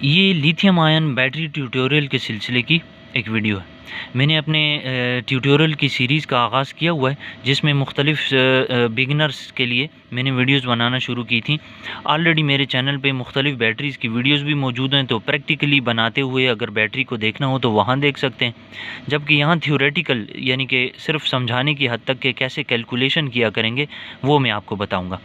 ये lithium ion battery tutorial के सिलसिले की एक वीडियो है। मैंने अपने ट्यूटोरियल की सीरीज़ का आगाज़ किया हुआ है, जिसमें मुख्तलिफ़ बिगिनर्स के लिए मैंने वीडियोस बनाना शुरू की थी। ऑलरेडी मेरे चैनल पे मुख्तलिफ़ बैटरीज़ की वीडियोस भी मौजूद हैं, तो प्रैक्टिकली बनाते हुए अगर बैटरी को देखना हो तो वहाँ देख सकते हैं। जबकि यहाँ थ्योरेटिकल यानी कि सिर्फ समझाने की हद तक के कैसे कैलकुलेशन किया करेंगे वो मैं आपको बताऊँगा।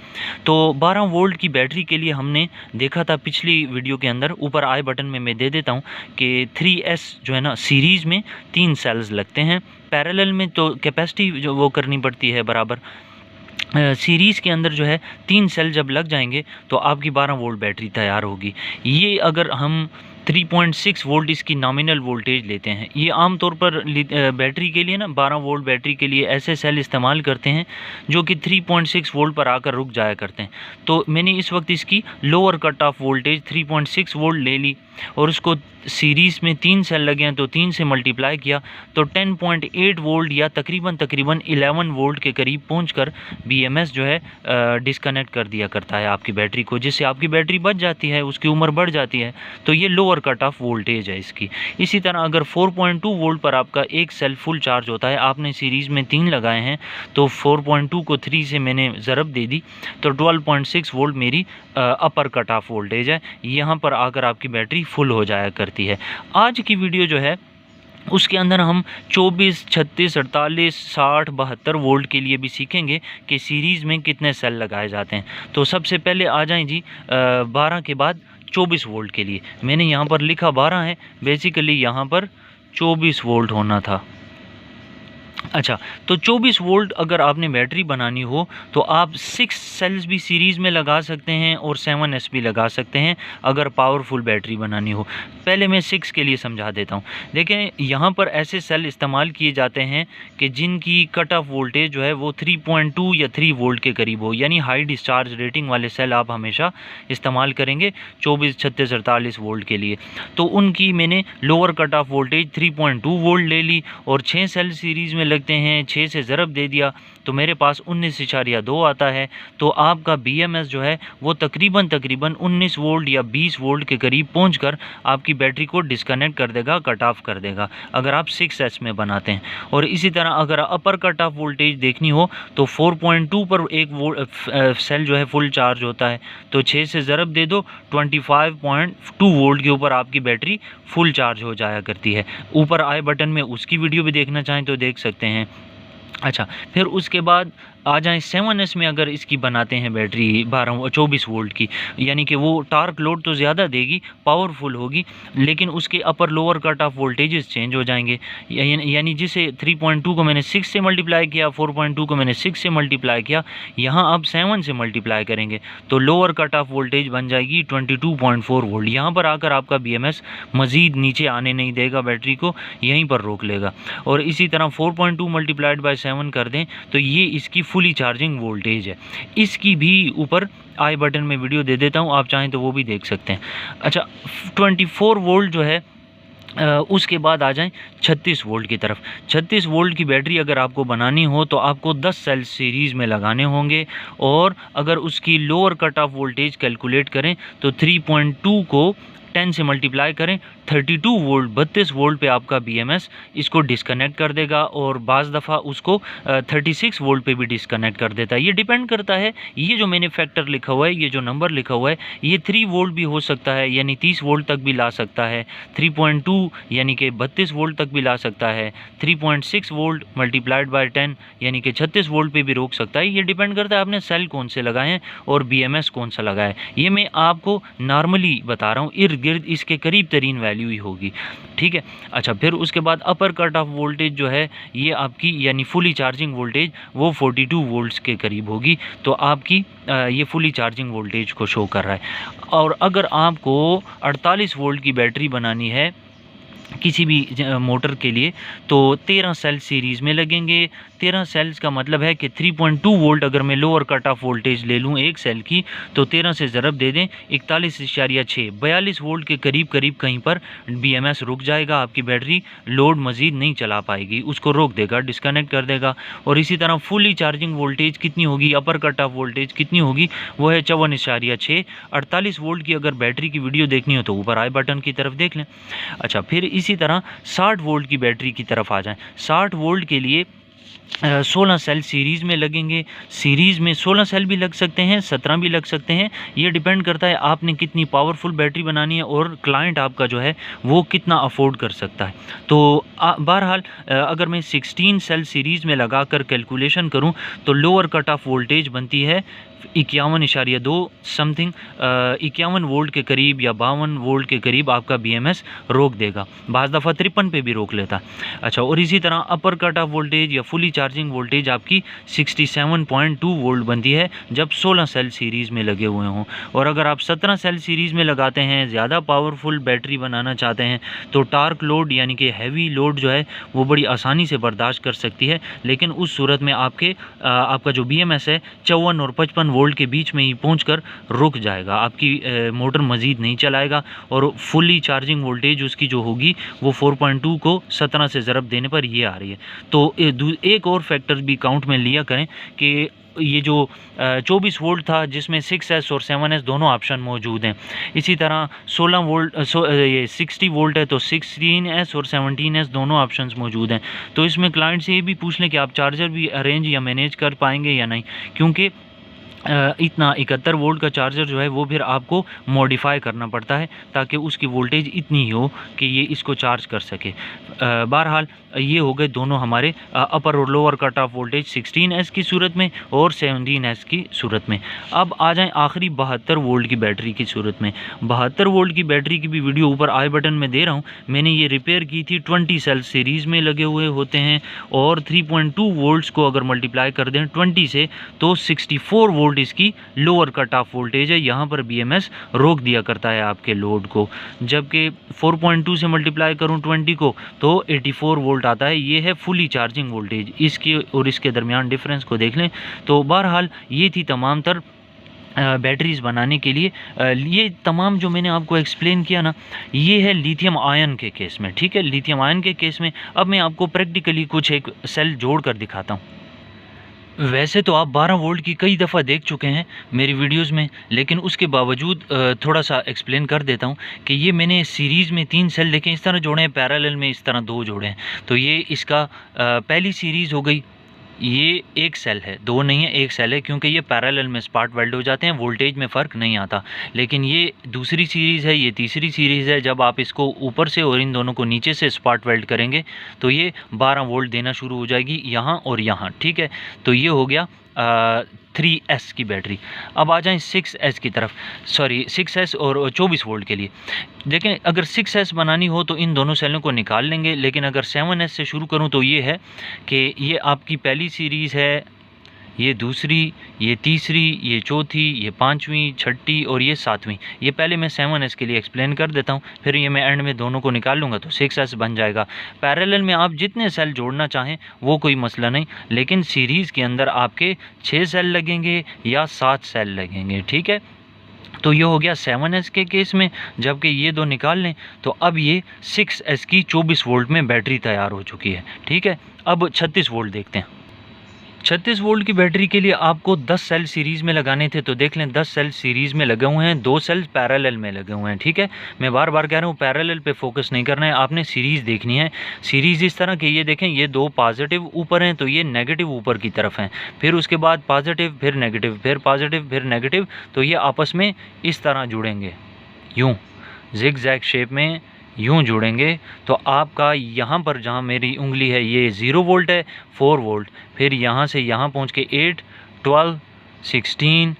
तो 12 वोल्ट की बैटरी के लिए हमने देखा था पिछली वीडियो के अंदर, ऊपर आई बटन में मैं दे देता हूँ कि 3S जो है ना, सीरीज़ में 3 सेल्स लगते हैं। पैरेलल में तो कैपेसिटी जो वो करनी पड़ती है बराबर। सीरीज़ के अंदर जो है 3 सेल जब लग जाएंगे तो आपकी 12 वोल्ट बैटरी तैयार होगी। ये अगर हम 3.6 वोल्ट इसकी नॉमिनल वोल्टेज लेते हैं, ये आम तौर पर बैटरी के लिए ना, 12 वोल्ट बैटरी के लिए ऐसे सेल इस्तेमाल करते हैं जो कि 3.6 वोल्ट पर आकर रुक जाया करते हैं। तो मैंने इस वक्त इसकी lower cut off voltage 3.6 volt ले ली और उसको सीरीज़ में 3 सेल लगे हैं तो 3 से मल्टीप्लाई किया तो 10.8 वोल्ट या तकरीबन 11 वोल्ट के करीब पहुंचकर BMS जो है डिस्कनेक्ट कर दिया करता है आपकी बैटरी को, जिससे आपकी बैटरी बच जाती है, उसकी उम्र बढ़ जाती है। तो ये लोअर कट ऑफ वोल्टेज है इसकी। इसी तरह अगर 4.2 वोल्ट पर आपका एक सेल फुल चार्ज होता है, आपने सीरीज़ में 3 लगाए हैं तो 4.2 को 3 से मैंने ज़रब दे दी तो 12.6 वोल्ट मेरी अपर कट ऑफ वोल्टेज है। यहाँ पर आकर आपकी बैटरी फुल हो जाया करती है। आज की वीडियो जो है उसके अंदर हम 24, 36, 48, 60, 72 वोल्ट के लिए भी सीखेंगे कि सीरीज़ में कितने सेल लगाए जाते हैं। तो सबसे पहले आ जाएं जी 12 के बाद 24 वोल्ट के लिए। मैंने यहाँ पर लिखा 12 है, बेसिकली यहाँ पर 24 वोल्ट होना था। अच्छा, तो 24 वोल्ट अगर आपने बैटरी बनानी हो तो आप 6 सेल्स भी सीरीज़ में लगा सकते हैं और 7S भी लगा सकते हैं अगर पावरफुल बैटरी बनानी हो। पहले मैं 6 के लिए समझा देता हूँ। देखें, यहाँ पर ऐसे सेल इस्तेमाल किए जाते हैं कि जिनकी कट ऑफ वोल्टेज जो है वो 3.2 या 3 वोल्ट के करीब हो, यानी हाई डिस्चार्ज रेटिंग वाले सेल आप हमेशा इस्तेमाल करेंगे 24, 36, 48 वोल्ट के लिए। तो उनकी मैंने lower cut off voltage 3.2 volt ले ली और 6 सेल सीरीज़ में लगते हैं, 6 से ज़रब दे दिया तो मेरे पास 19.2 आता है। तो आपका BMS जो है वो तकरीबन 19 वोल्ट या 20 वोल्ट के करीब पहुंचकर आपकी बैटरी को डिस्कनेक्ट कर देगा, कट ऑफ कर देगा अगर आप 6S में बनाते हैं। और इसी तरह अगर अपर कट ऑफ वोल्टेज देखनी हो तो 4.2 पर एक सेल जो है फुल चार्ज होता है तो 6 से ज़रब दे दो 25.2 वोल्ट के ऊपर आपकी बैटरी फुल चार्ज हो जाया करती है। ऊपर आई बटन में उसकी वीडियो भी देखना चाहें तो देख सकते हैं। अच्छा, फिर उसके बाद आ जाएँ 7S में। अगर इसकी बनाते हैं बैटरी 24 वोल्ट की, यानी कि वो टार्क लोड तो ज़्यादा देगी, पावरफुल होगी, लेकिन उसके upper lower cut off voltages change हो जाएंगे। यानी जिसे 3.2 को मैंने 6 से मल्टीप्लाई किया, 4.2 को मैंने 6 से मल्टीप्लाई किया, यहाँ आप 7 से मल्टीप्लाई करेंगे तो लोअर कट ऑफ वोल्टेज बन जाएगी 22.4 वोल्ट। यहाँ पर आकर आपका BMS मज़ीद नीचे आने नहीं देगा, बैटरी को यहीं पर रोक लेगा। और इसी तरह 4.2 मल्टीप्लाइड बाई 7 कर दें तो ये इसकी फुली चार्जिंग वोल्टेज है। इसकी भी ऊपर आई बटन में वीडियो दे देता हूँ, आप चाहें तो वो भी देख सकते हैं। अच्छा, 24 वोल्ट जो है उसके बाद आ जाएं 36 वोल्ट की तरफ। 36 वोल्ट की बैटरी अगर आपको बनानी हो तो आपको 10 सेल सीरीज़ में लगाने होंगे और अगर उसकी lower cut off voltage calculate करें तो 3.2 को 10 से मल्टीप्लाई करें 32 वोल्ट 32 वोल्ट पे आपका BMS इसको डिस्कनेक्ट कर देगा और बाज़ दफ़ा उसको 36 वोल्ट पे भी डिस्कनेक्ट कर देता है। ये डिपेंड करता है, ये जो मैंने फैक्टर लिखा हुआ है, ये जो नंबर लिखा हुआ है, ये 3 वोल्ट भी हो सकता है, यानी 30 वोल्ट तक भी ला सकता है। 3.2 यानी कि 32 वोल्ट तक भी ला सकता है। 3.6 वोल्ट मल्टीप्लाइड बाई 10 यानी कि 36 वोल्ट पे भी रोक सकता है। ये डिपेंड करता है आपने सेल कौन से लगाए हैं और BMS कौन सा लगाया है। ये मैं आपको नॉर्मली बता रहा हूँ, इर्द गिर्द इसके करीब तरीन वैल्यू ही होगी, ठीक है। अच्छा, फिर उसके बाद अपर कट ऑफ वोल्टेज जो है ये आपकी यानी फुली चार्जिंग वोल्टेज वो 42 वोल्ट्स के करीब होगी। तो आपकी ये फुली चार्जिंग वोल्टेज को शो कर रहा है। और अगर आपको 48 वोल्ट की बैटरी बनानी है किसी भी मोटर के लिए तो 13 सेल सीरीज़ में लगेंगे, 13 सेल्स का मतलब है कि 3.2 वोल्ट अगर मैं लोअर कट ऑफ वोल्टेज ले लूँ एक सेल की, तो 13 से ज़रब दे दें 41.6, 42 वोल्ट के करीब कहीं पर BMS रुक जाएगा, आपकी बैटरी लोड मज़ीद नहीं चला पाएगी, उसको रोक देगा, डिस्कनेक्ट कर देगा। और इसी तरह फुली चार्जिंग वोल्टेज कितनी होगी, अपर कट ऑफ वोल्टेज कितनी होगी, वो है 54.6। 48 वोल्ट की अगर बैटरी की वीडियो देखनी हो तो ऊपर आई बटन की तरफ देख लें। अच्छा, फिर इसी तरह 60 वोल्ट की बैटरी की तरफ आ जाएं। 60 वोल्ट के लिए 16 सेल सीरीज़ में लगेंगे। सीरीज़ में 16 सेल भी लग सकते हैं, 17 भी लग सकते हैं, ये डिपेंड करता है आपने कितनी पावरफुल बैटरी बनानी है और क्लाइंट आपका जो है वो कितना अफोर्ड कर सकता है। तो बहरहाल अगर मैं 16 सेल सीरीज़ में लगा कर कैलकुलेशन करूं तो लोअर कट ऑफ वोल्टेज बनती है 51.2 समथिंग, 51 वोल्ट के करीब या 52 वोल्ट के करीब आपका BMS रोक देगा, बाज़ दफ़ा 53 पे भी रोक लेता। अच्छा, और इसी तरह अपर कट ऑफ वोल्टेज या फुली चार्जिंग वोल्टेज आपकी 67.2 वोल्ट बनती है जब 16 सेल सीरीज़ में लगे हुए हों। और अगर आप 17 सेल सीरीज़ में लगाते हैं, ज़्यादा पावरफुल बैटरी बनाना चाहते हैं, तो टार्क लोड यानी कि हैवी लोड जो है वो बड़ी आसानी से बर्दाश्त कर सकती है, लेकिन उस सूरत में आपका जो BMS है 54 और 55 वोल्ट के बीच में ही पहुंचकर रुक जाएगा, आपकी मोटर मज़ीद नहीं चलाएगा। और फुली चार्जिंग वोल्टेज उसकी जो होगी वो 4.2 को 17 से ज़रब देने पर ये आ रही है। तो एक और फैक्टर भी काउंट में लिया करें कि ये जो 24 वोल्ट था जिसमें 6S और 7S दोनों ऑप्शन मौजूद हैं, इसी तरह 16 वोल्ट ये 60 वोल्ट है तो 16S और 17S दोनों ऑप्शंस मौजूद हैं। तो इसमें क्लाइंट से ये भी पूछ लें कि आप चार्जर भी अरेंज या मैनेज कर पाएंगे या नहीं, क्योंकि इतना 71 वोल्ट का चार्जर जो है वो फिर आपको मॉडिफाई करना पड़ता है ताकि उसकी वोल्टेज इतनी ही हो कि ये इसको चार्ज कर सके। बहरहाल ये हो गए दोनों हमारे अपर और lower cut off voltage 16S की सूरत में और 17S की सूरत में। अब आ जाएं आखिरी 72 वोल्ट की बैटरी की सूरत में। 72 वोल्ट की बैटरी की भी वीडियो ऊपर आई बटन में दे रहा हूँ, मैंने ये रिपेयर की थी। 20 सेल सीरीज़ में लगे हुए होते हैं और 3.2 वोल्ट्स को अगर मल्टीप्लाई कर दें 20 से तो 64 वोल्ट इसकी लोअर कट ऑफ वोल्टेज है। यहाँ पर BMS रोक दिया करता है आपके लोड को, जबकि 4.2 से मल्टीप्लाई करूँ 20 को तो 84 वोल्ट आता है। ये है फुली चार्जिंग वोल्टेज, इसके और इसके दरमियान डिफरेंस को देख लें। तो बहरहाल ये थी तमाम तर बैटरीज़ बनाने के लिए ये तमाम जो मैंने आपको एक्सप्लेन किया ना, ये है लिथियम आयन के केस में, ठीक है। लिथियम आयन के केस में अब मैं आपको प्रैक्टिकली कुछ एक सेल जोड़ कर दिखाता हूँ। वैसे तो आप 12 वोल्ट की कई दफ़ा देख चुके हैं मेरी वीडियोस में, लेकिन उसके बावजूद थोड़ा सा एक्सप्लेन कर देता हूं कि ये मैंने सीरीज़ में 3 सेल देखें, इस तरह जोड़े हैं, पैरेलल में इस तरह 2 जोड़े हैं। तो ये इसका पहली सीरीज़ हो गई, ये एक सेल है, 2 नहीं है, एक सेल है, क्योंकि ये पैरेलल में स्पार्क वेल्ड हो जाते हैं, वोल्टेज में फ़र्क नहीं आता। लेकिन ये दूसरी सीरीज़ है, ये तीसरी सीरीज़ है। जब आप इसको ऊपर से और इन दोनों को नीचे से स्पार्क वेल्ड करेंगे तो ये 12 वोल्ट देना शुरू हो जाएगी यहाँ और यहाँ, ठीक है। तो ये हो गया 3S की बैटरी। अब आ जाएं 6S की तरफ, सॉरी 6S और 24 वोल्ट के लिए। देखें, अगर 6S बनानी हो तो इन दोनों सेलों को निकाल लेंगे, लेकिन अगर 7S से शुरू करूं तो ये है कि ये आपकी पहली सीरीज़ है, ये दूसरी, ये तीसरी, ये चौथी, ये पांचवी, छठी और ये सातवीं। ये पहले मैं 7S के लिए एक्सप्लेन कर देता हूँ, फिर ये मैं एंड में दोनों को निकाल लूँगा तो 6S बन जाएगा। पैरेलल में आप जितने सेल जोड़ना चाहें वो कोई मसला नहीं, लेकिन सीरीज़ के अंदर आपके 6 सेल लगेंगे या 7 सेल लगेंगे, ठीक है। तो ये हो गया 7S के केस में, जबकि ये दो निकाल लें तो अब ये 6S की 24 वोल्ट में बैटरी तैयार हो चुकी है, ठीक है। अब 36 वोल्ट देखते हैं। 36 वोल्ट की बैटरी के लिए आपको 10 सेल सीरीज़ में लगाने थे, तो देख लें 10 सेल सीरीज़ में लगे हुए हैं, 2 सेल पैरेलल में लगे हुए हैं, ठीक है। मैं बार बार कह रहा हूँ पैरेलल पे फोकस नहीं करना है, आपने सीरीज़ देखनी है। सीरीज़ इस तरह की, ये देखें, ये 2 पॉजिटिव ऊपर हैं तो ये नेगेटिव ऊपर की तरफ हैं, फिर उसके बाद पॉजिटिव, फिर नेगेटिव, फिर पॉजिटिव, फिर नेगेटिव, तो ये आपस में इस तरह जुड़ेंगे, यूँ जिग जैग शेप में यूँ जुड़ेंगे। तो आपका यहाँ पर जहाँ मेरी उंगली है ये 0 वोल्ट है, 4 वोल्ट, फिर यहाँ से यहाँ पहुँच के 8, 12, 16,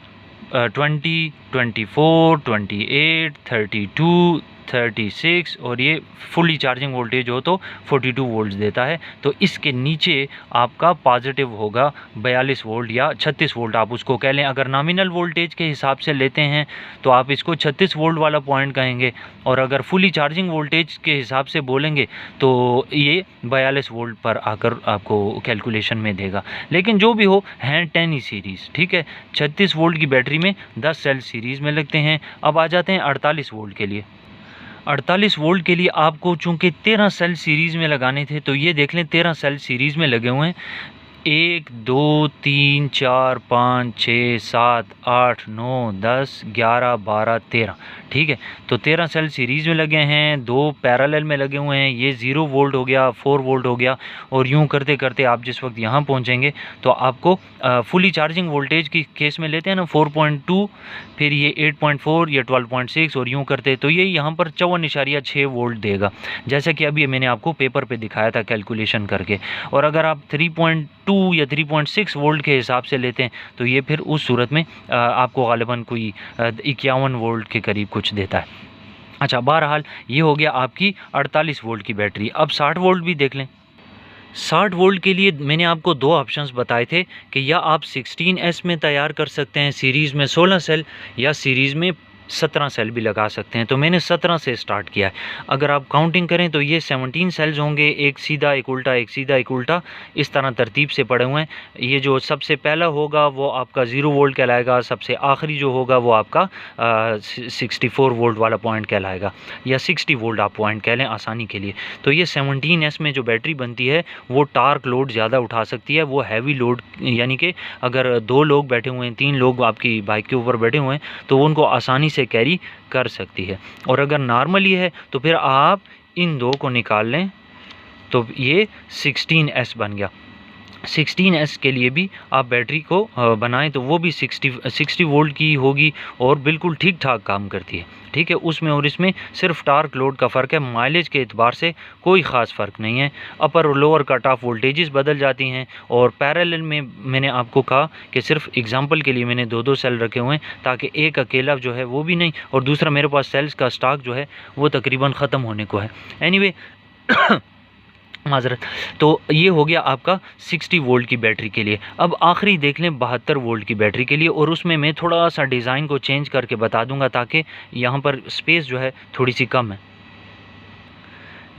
20, 24, 28, 32, 36 और ये फुली चार्जिंग वोल्टेज हो तो 42 वोल्ट्स देता है। तो इसके नीचे आपका पॉजिटिव होगा 42 वोल्ट या 36 वोल्ट आप उसको कह लें। अगर नॉमिनल वोल्टेज के हिसाब से लेते हैं तो आप इसको 36 वोल्ट वाला पॉइंट कहेंगे, और अगर फुली चार्जिंग वोल्टेज के हिसाब से बोलेंगे तो ये 42 वोल्ट पर आकर आपको कैलकुलेशन में देगा। लेकिन जो भी हो, हैं 10 सीरीज़, ठीक है। 36 वोल्ट की बैटरी में 10 सेल सीरीज़ में लगते हैं। अब आ जाते हैं 48 वोल्ट के लिए। 48 वोल्ट के लिए आपको चूँकि 13 सेल सीरीज़ में लगाने थे, तो ये देख लें 13 सेल सीरीज़ में लगे हुए हैं। 1, 2, 3, 4, 5, 6, 7, 8, 9, 10, 11, 12, 13, ठीक है। तो 13 सेल सीरीज़ में लगे हैं, 2 पैरेलल में लगे हुए हैं। ये 0 वोल्ट हो गया, 4 वोल्ट हो गया, और यूं करते करते आप जिस वक्त यहाँ पहुँचेंगे तो आपको फुली चार्जिंग वोल्टेज की केस में लेते हैं ना 4.2, फिर ये 8.4, ये 12.6, और यूँ करते तो ये यहाँ पर 54.6 वोल्ट देगा, जैसा कि अभी मैंने आपको पेपर पे दिखाया था कैलकुलेशन करके। और अगर आप 3.2 या 3.6 वोल्ट के हिसाब से लेते हैं तो ये फिर उस सूरत में आपको गालिबन कोई 51 वोल्ट के करीब कुछ देता है। अच्छा, बहरहाल ये हो गया आपकी 48 वोल्ट की बैटरी। अब 60 वोल्ट भी देख लें। 60 वोल्ट के लिए मैंने आपको 2 ऑप्शंस बताए थे कि या आप 16S में तैयार कर सकते हैं सीरीज़ में 16 सेल, या सीरीज़ में 17 सेल भी लगा सकते हैं। तो मैंने 17 से स्टार्ट किया है। अगर आप काउंटिंग करें तो ये 17 सेल्स होंगे, एक सीधा एक उल्टा, एक सीधा एक उल्टा, इस तरह तरतीब से पड़े हुए हैं। ये जो सबसे पहला होगा वो आपका 0 वोल्ट कहलाएगा, सबसे आखिरी जो होगा वो आपका 64 वोल्ट वाला पॉइंट कहलाएगा, या 60 वोल्ट आप पॉइंट कह लें आसानी के लिए। तो ये 17S में जो बैटरी बनती है वो टार्क लोड ज़्यादा उठा सकती है, वो हैवी लोड, यानी कि अगर 2 लोग बैठे हुए हैं, 3 लोग आपकी बाइक के ऊपर बैठे हुए हैं तो उनको आसानी से कैरी कर सकती है। और अगर नॉर्मली है तो फिर आप इन 2 को निकाल लें तो ये 16S बन गया। 16S के लिए भी आप बैटरी को बनाएं तो वो भी 60 वोल्ट की होगी और बिल्कुल ठीक ठाक काम करती है, ठीक है। उसमें और इसमें सिर्फ टार्क लोड का फ़र्क है, माइलेज के एतबार से कोई ख़ास फ़र्क नहीं है। अपर और लोअर कट ऑफ वोल्टेजेस बदल जाती हैं। और पैरेलल में मैंने आपको कहा कि सिर्फ एग्जांपल के लिए मैंने 2-2 सेल रखे हुए हैं ताकि एक अकेला जो है वो भी नहीं, और दूसरा मेरे पास सेल्स का स्टॉक जो है वो तकरीबन ख़त्म होने को है। एनीवे माजरत। तो ये हो गया आपका 60 वोल्ट की बैटरी के लिए। अब आखिरी देख लें 72 वोल्ट की बैटरी के लिए, और उसमें मैं थोड़ा सा डिज़ाइन को चेंज करके बता दूंगा ताकि यहाँ पर स्पेस जो है थोड़ी सी कम है।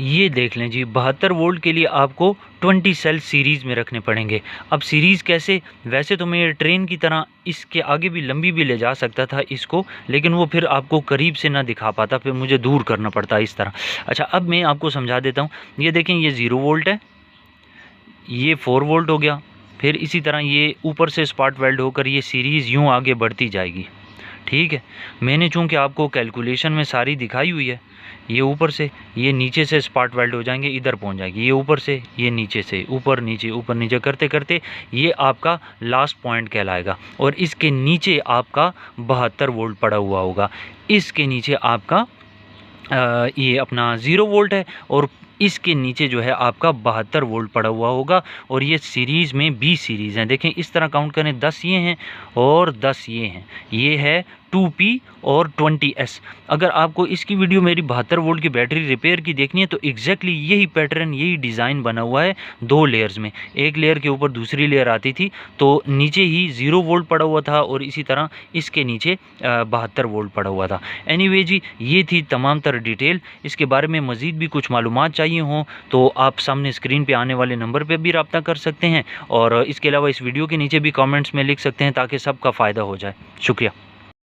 ये देख लें जी, 72 वोल्ट के लिए आपको 20 सेल सीरीज़ में रखने पड़ेंगे। अब सीरीज़ कैसे, वैसे तो मैं ट्रेन की तरह इसके आगे भी लंबी भी ले जा सकता था इसको, लेकिन वो फिर आपको करीब से ना दिखा पाता, फिर मुझे दूर करना पड़ता इस तरह। अच्छा, अब मैं आपको समझा देता हूँ। ये देखें, ये 0 वोल्ट है, ये 4 वोल्ट हो गया, फिर इसी तरह ये ऊपर से स्पॉट वेल्ड होकर ये सीरीज़ यूँ आगे बढ़ती जाएगी, ठीक है। मैंने चूँकि आपको कैलकुलेशन में सारी दिखाई हुई है, ये ऊपर से, ये नीचे से स्पॉट वेल्ड हो जाएंगे, इधर पहुंच जाएगी, ये ऊपर से, ये नीचे से, ऊपर नीचे करते करते ये आपका लास्ट पॉइंट कहलाएगा। और इसके नीचे आपका 72 वोल्ट पड़ा हुआ होगा। इसके नीचे आपका ये अपना 0 वोल्ट है, और इसके नीचे जो है आपका 72 वोल्ट पड़ा हुआ होगा। और ये सीरीज़ में 20 सीरीज़ हैं। देखें इस तरह काउंट करें, 10 ये हैं और 10 ये हैं, ये है 2P और 20S। अगर आपको इसकी वीडियो मेरी 72 वोल्ट की बैटरी रिपेयर की देखनी है तो एग्जैक्टली यही पैटर्न, यही डिज़ाइन बना हुआ है 2 लेयर्स में। एक लेयर के ऊपर दूसरी लेयर आती थी तो नीचे ही 0 वोल्ट पड़ा हुआ था, और इसी तरह इसके नीचे 72 वोल्ट पड़ा हुआ था। एनीवे जी, ये थी तमाम तर डिटेल। इसके बारे में मज़ीद भी कुछ मालूमात चाहिए हों तो आप सामने स्क्रीन पे आने वाले नंबर पे भी रब्ता कर सकते हैं, और इसके अलावा इस वीडियो के नीचे भी कमेंट्स में लिख सकते हैं ताकि सबका फ़ायदा हो जाए। शुक्रिया।